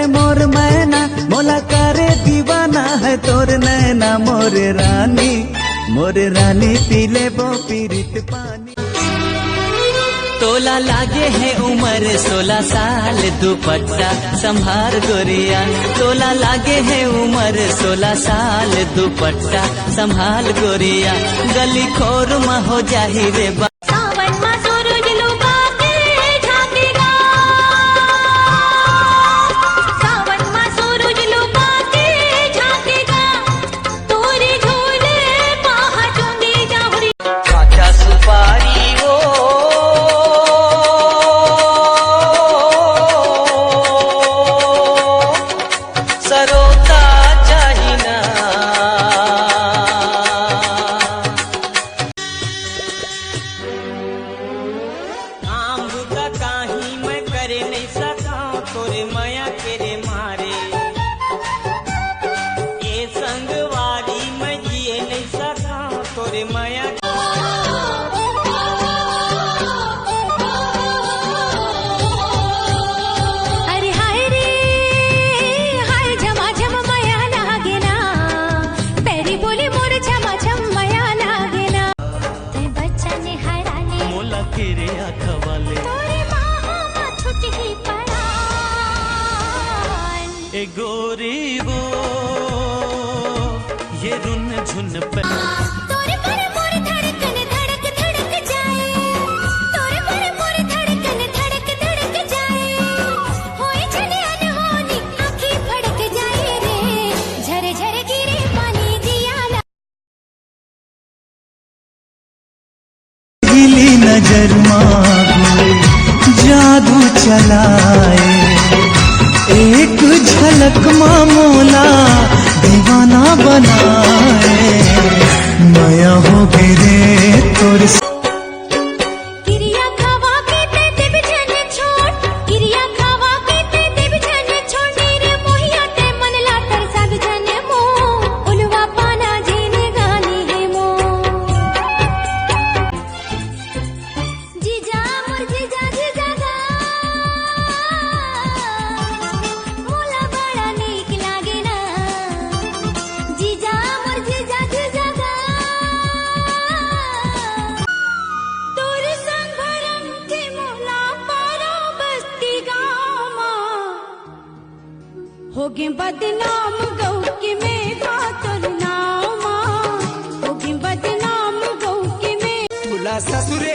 रे मोर मैना मोला करे दीवाना है तोर नैना मोर रानी पीले वो पीरित पानी। तोला लागे है उम्र 16 साल दुपट्टा संभार गोरिया। तोला लागे है उम्र 16 साल दुपट्टा संभाल गोरिया। गली खोर में हो जाही रे तोरे माया के रे मारे ये संगवारी मैं जिए नहीं सका तोरे माया। अरे हाय रे हाय झमाझम माया लागे ना तेरी बोली मोर झमाझम माया लागे ना। ते बच्चा ने हराने मोला के रे आखवाले तोरे माँ छुट्टी ही ए गोरी वो ये रुन झुन पे तोरे पर मोर धड़कन धड़क धड़क जाए तोरे पर मोर धड़कन धड़क धड़क जाए होए चले अनहोनी आँखें फड़क जाए रे झरे झरे गिरे पानी दिया गिली नजर मांगे जादू चलाए एक झलक मामोला दीवाना बनाए। माया हो गिरे तोर किरिया खावा के ते बिछन छोड़ किरिया खावा के ते बिछन छोड़ रे मोहिया ते मन ला तरसा बिछन मो उलवा पाना जीने गानी है मो जीजा मोर जीजा जीजा गा मोला बड़ा नीक लागे ना जीजा मोर जीजा जीजा गा तोर संग भरम के मोला पारा बस्ती गामा होगे बदनाम गौ के में का तोर नामा होगे बदनाम गौ के में तुला ससुरे